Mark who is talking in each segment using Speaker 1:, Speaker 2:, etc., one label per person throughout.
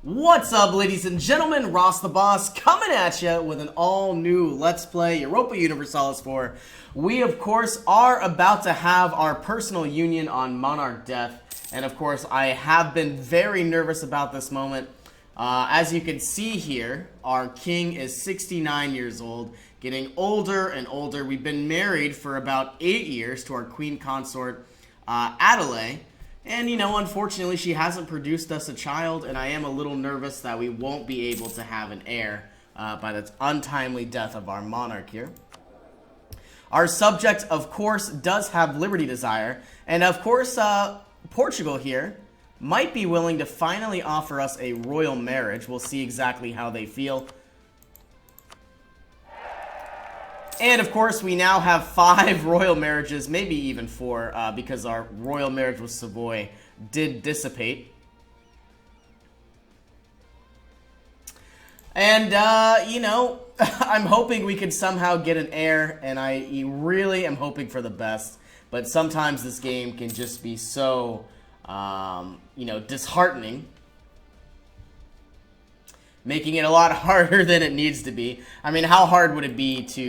Speaker 1: What's up, ladies and gentlemen? Ross the Boss coming at you with an all-new Let's Play Europa Universalis 4. We, of course, are about to have our personal union on Monarch Death. And, of course, I have been very nervous about this moment. As you can see here, our king is 69 years old, getting older and older. We've been married for about 8 years to our queen consort, Adelaide. And, you know, unfortunately, she hasn't produced us a child, and I am a little nervous that we won't be able to have an heir by the untimely death of our monarch here. Our subject, of course, does have liberty desire, and, of course, Portugal here might be willing to finally offer us a royal marriage. We'll see exactly how they feel. And, of course, we now have 5 royal marriages, maybe even 4, because our royal marriage with Savoy did dissipate. And, you know, I'm hoping we can somehow get an heir, and I really am hoping for the best. But sometimes this game can just be so, you know, disheartening, making it a lot harder than it needs to be. I mean, how hard would it be to,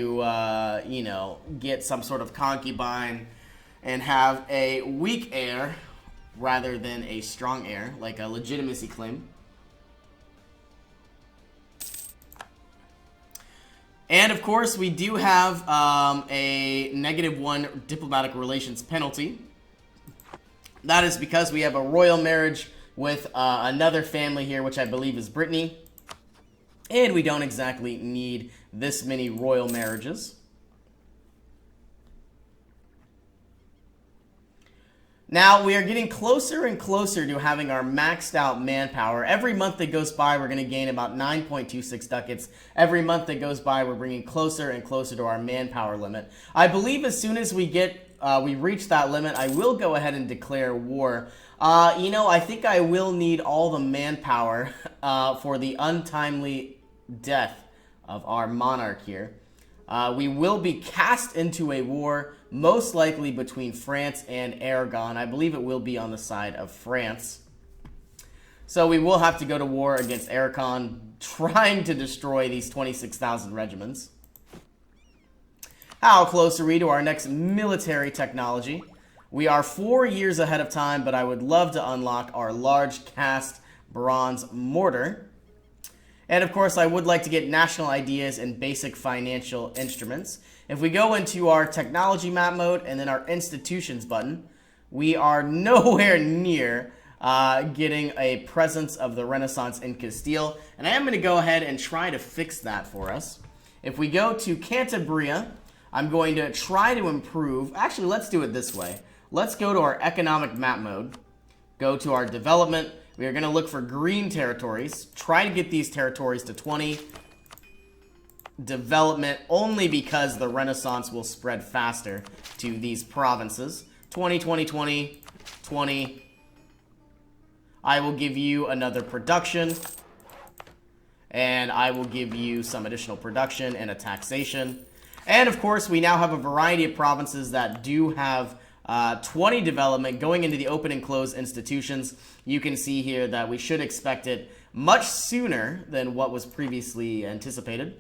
Speaker 1: you know, get some sort of concubine and have a weak heir rather than a strong heir, like a legitimacy claim? And, of course, we do have a -1 diplomatic relations penalty. That is because we have a royal marriage with another family here, which I believe is Brittany. And we don't exactly need this many royal marriages. Now, we are getting closer and closer to having our maxed out manpower. Every month that goes by, we're going to gain about 9.26 ducats. Every month that goes by, we're bringing closer and closer to our manpower limit. I believe as soon as we reach that limit, I will go ahead and declare war. You know, I think I will need all the manpower for the untimely death of our monarch here. We will be cast into a war, most likely between France and Aragon. I believe it will be on the side of France. So we will have to go to war against Aragon, trying to destroy these 26,000 regiments. How close are we to our next military technology? We are 4 years ahead of time, but I would love to unlock our large cast bronze mortar. And, of course, I would like to get national ideas and basic financial instruments. If we go into our technology map mode and then our institutions button, we are nowhere near getting a presence of the Renaissance in Castile. And I am going to go ahead and try to fix that for us. If we go to Cantabria, I'm going to try to improve. Actually, let's do it this way. Let's go to our economic map mode, go to our development. We are going to look for green territories, try to get these territories to 20. Development, only because the Renaissance will spread faster to these provinces. 20, 20, 20, 20. I will give you another production. And I will give you some additional production and a taxation. And, of course, we now have a variety of provinces that do have 20 development going into the open and close institutions. You can see here that we should expect it much sooner than what was previously anticipated.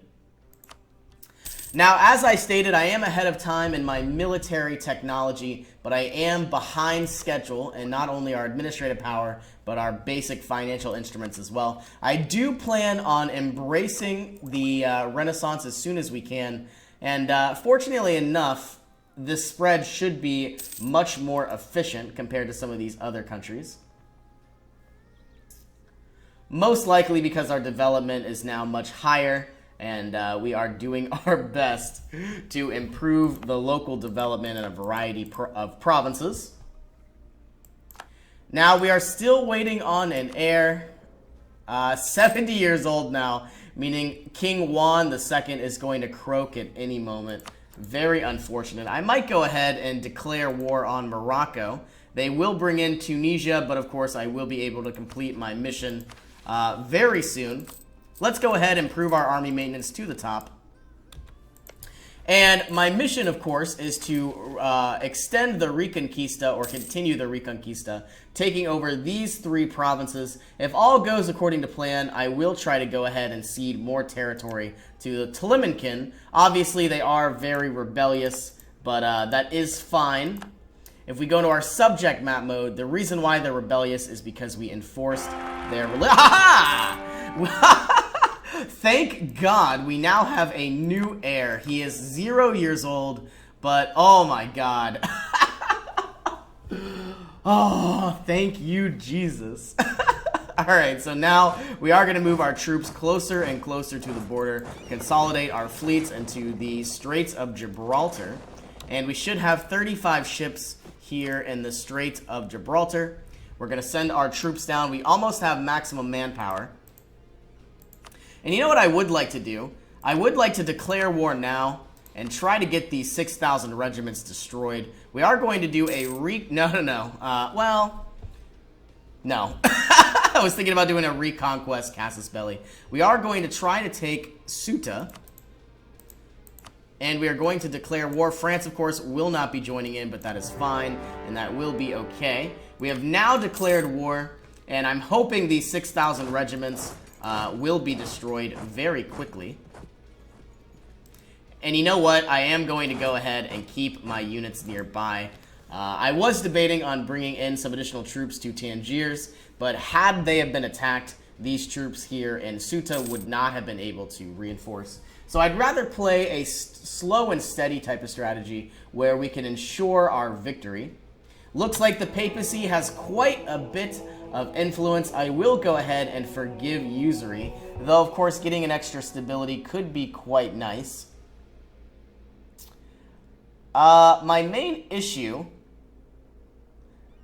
Speaker 1: Now, as I stated, I am ahead of time in my military technology, but I am behind schedule in not only our administrative power, but our basic financial instruments as well. I do plan on embracing the Renaissance as soon as we can, and fortunately enough, this spread should be much more efficient compared to some of these other countries. Most likely because our development is now much higher, and we are doing our best to improve the local development in a variety of provinces. Now, we are still waiting on an heir. 70 years old now, meaning King Juan II is going to croak at any moment. Very unfortunate. I might go ahead and declare war on Morocco. They will bring in Tunisia, but of course I will be able to complete my mission very soon. Let's go ahead and improve our army maintenance to the top. And my mission, of course, is to extend the Reconquista, or continue the Reconquista, taking over these 3 provinces. If all goes according to plan, I will try to go ahead and cede more territory to the Tliminkin. Obviously, they are very rebellious, but that is fine. If we go to our subject map mode, the reason why they're rebellious is because we enforced their religion. Thank God we now have a new heir. He is 0 years old, but oh my God. Oh, thank you, Jesus. Alright, so now we are going to move our troops closer and closer to the border, consolidate our fleets into the Straits of Gibraltar, and we should have 35 ships here in the Straits of Gibraltar. We're going to send our troops down. We almost have maximum manpower. And you know what I would like to do? I would like to declare war now and try to get these 6,000 regiments destroyed. We are going to do a well, no. I was thinking about doing a reconquest Casus Belli. We are going to try to take Ceuta. And we are going to declare war. France, of course, will not be joining in, but that is fine, and that will be okay. We have now declared war, and I'm hoping these 6,000 regiments will be destroyed very quickly. And you know what? I am going to go ahead and keep my units nearby. I was debating on bringing in some additional troops to Tangiers, but had they have been attacked, these troops here in Ceuta would not have been able to reinforce. So I'd rather play a slow and steady type of strategy where we can ensure our victory. Looks like the papacy has quite a bit of influence. I will go ahead and forgive usury, though of course getting an extra stability could be quite nice. My main issue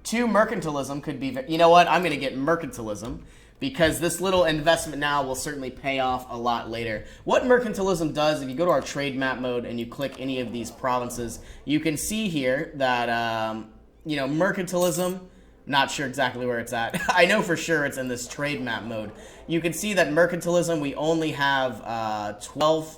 Speaker 1: to mercantilism could be, you know what, I'm going to get mercantilism, because this little investment now will certainly pay off a lot later. What mercantilism does, if you go to our trade map mode and you click any of these provinces, you can see here that, you know, mercantilism, not sure exactly where it's at. I know for sure it's in this trade map mode. You can see that mercantilism, we only have 12%.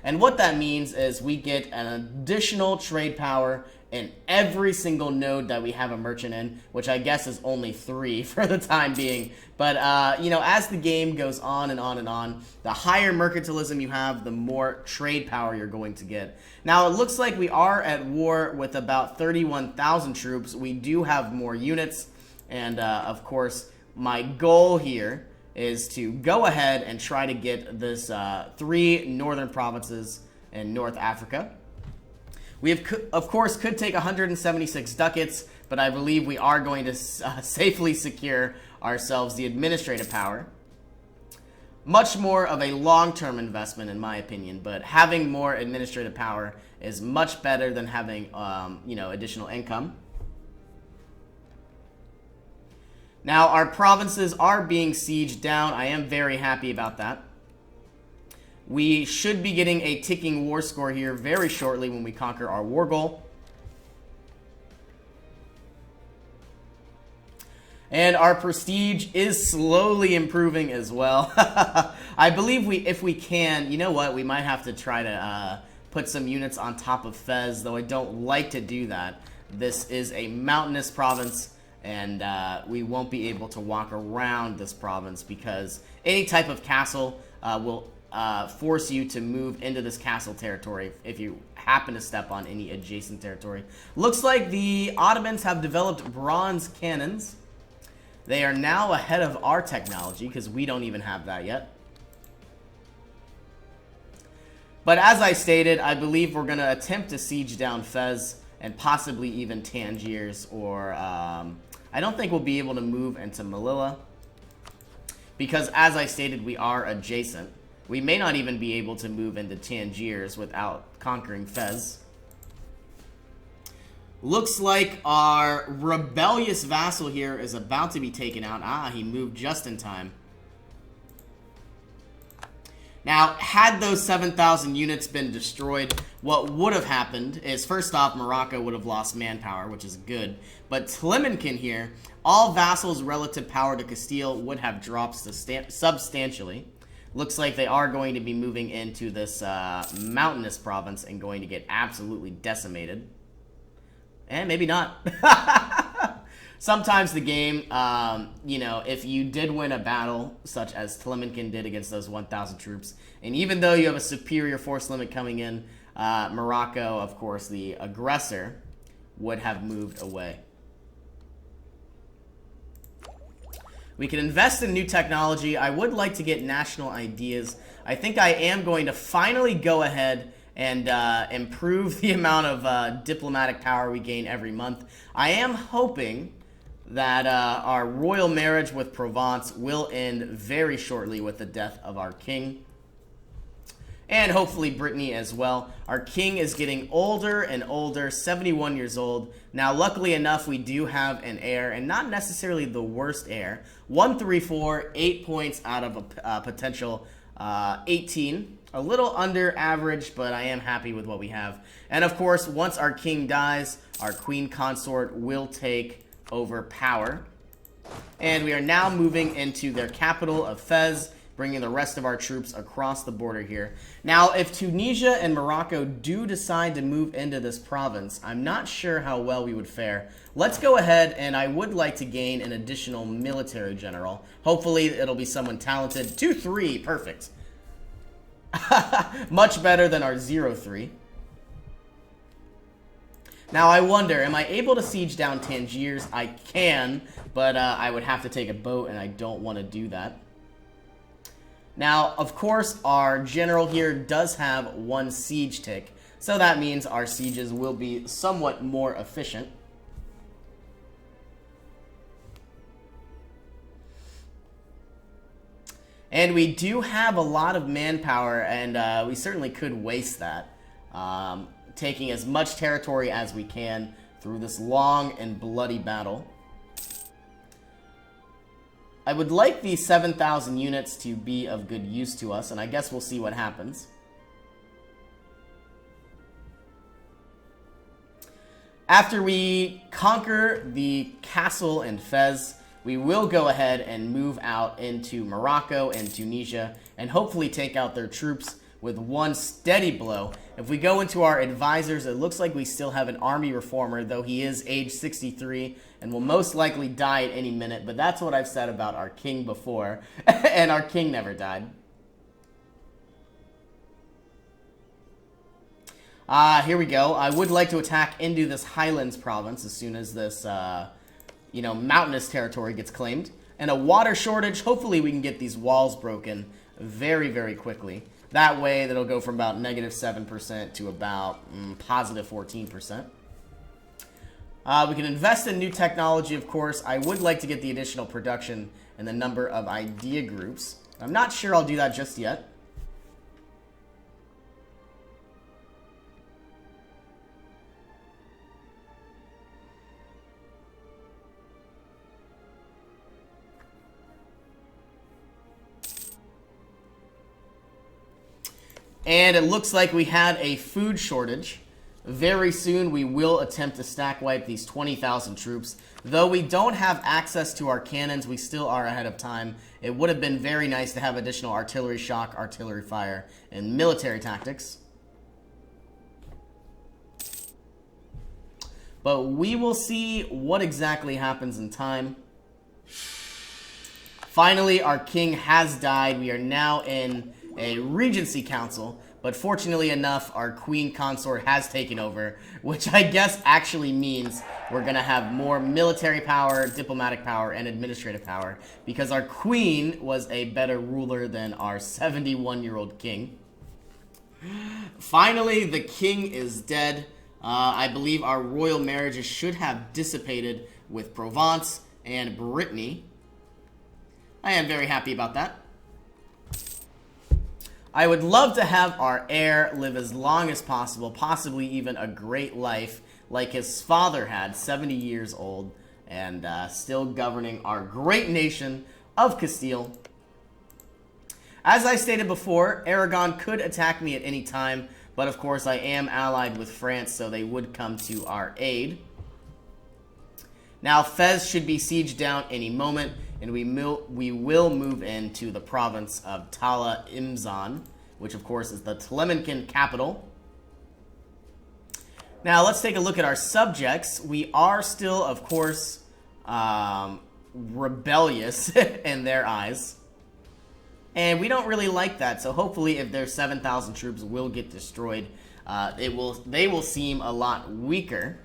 Speaker 1: And what that means is we get an additional trade power in every single node that we have a merchant in, which I guess is only 3 for the time being. But, you know, as the game goes on and on and on, the higher mercantilism you have, the more trade power you're going to get. Now, it looks like we are at war with about 31,000 troops. We do have more units. And, of course, my goal here is to go ahead and try to get this 3 northern provinces in North Africa. We, of course, could take 176 ducats, but I believe we are going to safely secure ourselves the administrative power. Much more of a long-term investment, in my opinion, but having more administrative power is much better than having, you know, additional income. Now, our provinces are being sieged down. I am very happy about that. We should be getting a ticking war score here very shortly when we conquer our war goal. And our prestige is slowly improving as well. I believe if we can, you know what, we might have to try to put some units on top of Fez, though I don't like to do that. This is a mountainous province, and we won't be able to walk around this province because any type of castle will force you to move into this castle territory if you happen to step on any adjacent territory. Looks like the Ottomans have developed bronze cannons. They are now ahead of our technology because we don't even have that yet. But as I stated, I believe we're going to attempt to siege down Fez and possibly even Tangiers, or I don't think we'll be able to move into Melilla because, as I stated, we are adjacent. We may not even be able to move into Tangiers without conquering Fez. Looks like our rebellious vassal here is about to be taken out. Ah, he moved just in time. Now, had those 7,000 units been destroyed, what would have happened is, first off, Morocco would have lost manpower, which is good. But Tliminkin here, all vassals' relative power to Castile would have dropped substantially. Looks like they are going to be moving into this mountainous province and going to get absolutely decimated. And maybe not. Sometimes the game, you know, if you did win a battle, such as Tlemenkin did against those 1,000 troops, and even though you have a superior force limit coming in, Morocco, of course, the aggressor, would have moved away. We can invest in new technology. I would like to get national ideas. I think I am going to finally go ahead and improve the amount of diplomatic power we gain every month. I am hoping that our royal marriage with Provence will end very shortly with the death of our king. And hopefully Brittany as well. Our king is getting older and older, 71 years old. Now, luckily enough, we do have an heir, and not necessarily the worst heir. 134, 8 points out of a potential 18. A little under average, but I am happy with what we have. And of course, once our king dies, our queen consort will take over power. And we are now moving into their capital of Fez, bringing the rest of our troops across the border here. Now, if Tunisia and Morocco do decide to move into this province, I'm not sure how well we would fare. Let's go ahead, and I would like to gain an additional military general. Hopefully, it'll be someone talented. 2-3, perfect. Much better than our 0-3. Now, I wonder, am I able to siege down Tangiers? I can, but I would have to take a boat, and I don't want to do that. Now, of course, our general here does have 1 siege tick, so that means our sieges will be somewhat more efficient. And we do have a lot of manpower, and we certainly could waste that, taking as much territory as we can through this long and bloody battle. I would like these 7,000 units to be of good use to us, and I guess we'll see what happens. After we conquer the castle in Fez, we will go ahead and move out into Morocco and Tunisia and hopefully take out their troops with 1 steady blow. If we go into our advisors, it looks like we still have an army reformer, though he is age 63 and will most likely die at any minute. But that's what I've said about our king before, and our king never died. Here we go. I would like to attack into this Highlands province as soon as this, you know, mountainous territory gets claimed. And a water shortage. Hopefully we can get these walls broken very, very quickly. That way, that'll go from about -7% to about positive 14%. We can invest in new technology, of course. I would like to get the additional production and the number of idea groups. I'm not sure I'll do that just yet. And it looks like we had a food shortage. Very soon we will attempt to stack wipe these 20,000 troops. Though we don't have access to our cannons, we still are ahead of time. It would have been very nice to have additional artillery shock, artillery fire, and military tactics. But we will see what exactly happens in time. Finally, our king has died. We are now in a regency council, but fortunately enough, our queen consort has taken over, which I guess actually means we're going to have more military power, diplomatic power, and administrative power, because our queen was a better ruler than our 71-year-old king. Finally, the king is dead. I believe our royal marriages should have dissipated with Provence and Brittany. I am very happy about that. I would love to have our heir live as long as possible, possibly even a great life, like his father had, 70 years old, and still governing our great nation of Castile. As I stated before, Aragon could attack me at any time, but of course I am allied with France, so they would come to our aid. Now, Fez should be sieged down any moment. and we will move into the province of Tala Imzan, which of course is the Telemancan capital. Now let's take a look at our subjects. We are still, of course, rebellious in their eyes. And we don't really like that, so hopefully if their 7,000 troops will get destroyed, they will seem a lot weaker.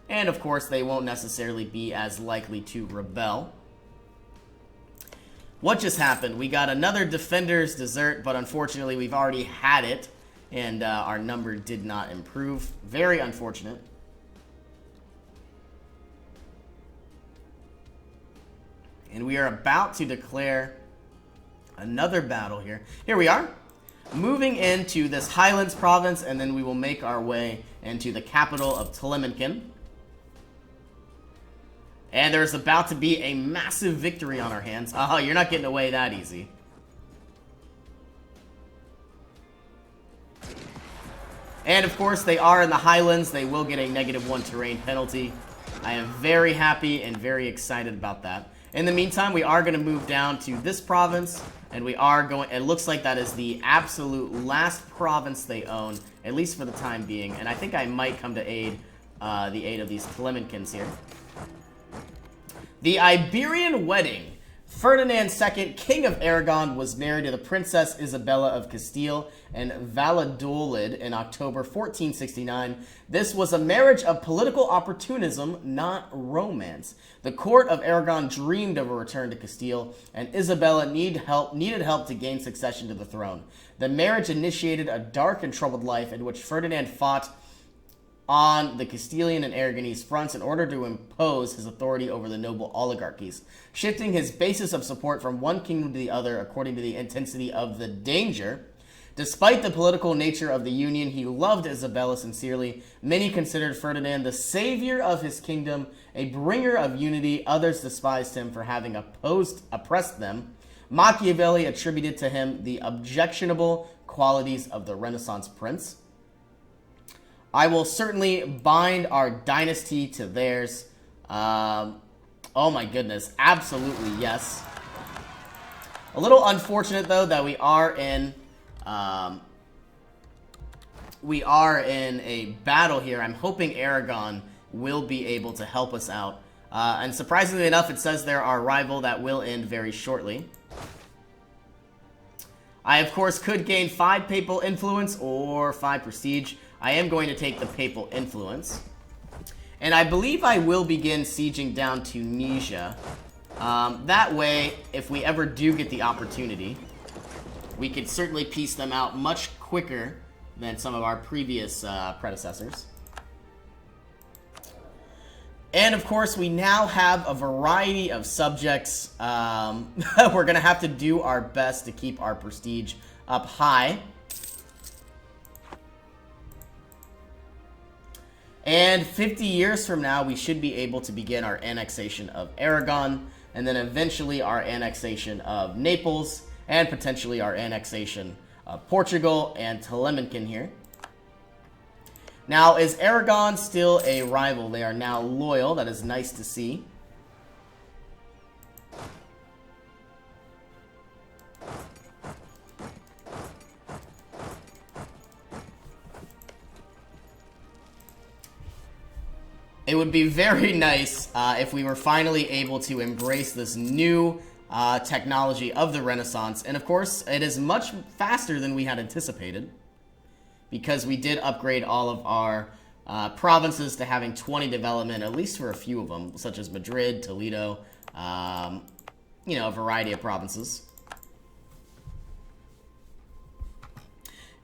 Speaker 1: And of course, they won't necessarily be as likely to rebel. What just happened? We got another Defender's Desert, but unfortunately we've already had it, and our number did not improve. Very unfortunate. And we are about to declare another battle here. Here we are, moving into this Highlands province, and then we will make our way into the capital of Telemancan. And there's about to be a massive victory on our hands. Oh, you're not getting away that easy. And of course, they are in the Highlands. They will get a -1 terrain penalty. I am very happy and very excited about that. In the meantime, we are going to move down to this province, and we are going, it looks like that is the absolute last province they own, at least for the time being, and I think I might come to aid the aid of these Telemancans here. The Iberian Wedding. Ferdinand II, King of Aragon, was married to the Princess Isabella of Castile and Valladolid in October 1469. This was a marriage of political opportunism, not romance. The court of Aragon dreamed of a return to Castile, and Isabella needed help to gain succession to the throne. The marriage initiated a dark and troubled life in which Ferdinand fought on the Castilian and Aragonese fronts in order to impose his authority over the noble oligarchies, shifting his basis of support from one kingdom to the other according to the intensity of the danger. Despite the political nature of the union, he loved Isabella sincerely. Many considered Ferdinand the savior of his kingdom, a bringer of unity. Others despised him for having oppressed them. Machiavelli attributed to him the objectionable qualities of the Renaissance prince. I will certainly bind our dynasty to theirs. Oh my goodness, absolutely yes. A little unfortunate though that we are in a battle here. I'm hoping Aragon will be able to help us out. And surprisingly enough, it says they're our rival. That will end very shortly. I, of course, could gain 5 papal influence or 5 prestige. I am going to take the papal influence. And I believe I will begin sieging down Tunisia. That way, if we ever do get the opportunity, we could certainly piece them out much quicker than some of our previous predecessors. And of course, we now have a variety of subjects. We're going to have to do our best to keep our prestige up high. And 50 years from now, we should be able to begin our annexation of Aragon, and then eventually our annexation of Naples, and potentially our annexation of Portugal and Telemancan here. Now, is Aragon still a rival? They are now loyal. That is nice to see. It would be very nice if we were finally able to embrace this new technology of the Renaissance. And of course, it is much faster than we had anticipated, because we did upgrade all of our provinces to having 20 development, at least for a few of them, such as Madrid, Toledo, you know, a variety of provinces.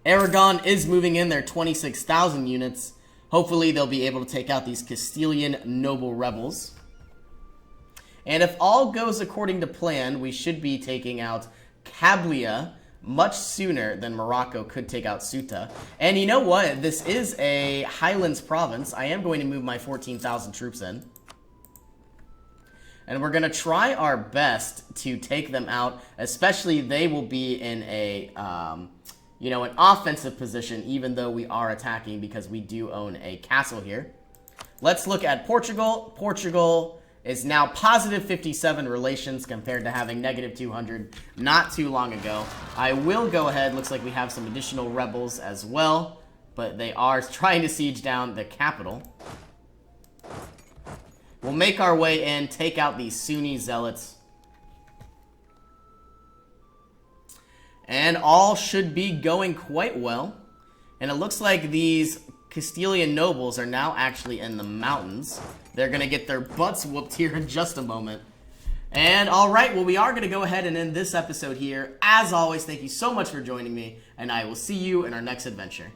Speaker 1: Aragon is moving in their 26,000 units. Hopefully, they'll be able to take out these Castilian noble rebels. And if all goes according to plan, we should be taking out Kablia much sooner than Morocco could take out Ceuta. And you know what? This is a Highlands province. I am going to move my 14,000 troops in. And we're going to try our best to take them out. Especially, they will be in a, you know, an offensive position, even though we are attacking, because we do own a castle here. Let's look at Portugal. Portugal is now positive 57 relations compared to having negative 200 not too long ago. I will go ahead. Looks like we have some additional rebels as well, but they are trying to siege down the capital. We'll make our way in, take out these Sunni zealots. And all should be going quite well. And it looks like these Castilian nobles are now actually in the mountains. They're going to get their butts whooped here in just a moment. And alright, well, we are going to go ahead and end this episode here. As always, thank you so much for joining me, and I will see you in our next adventure.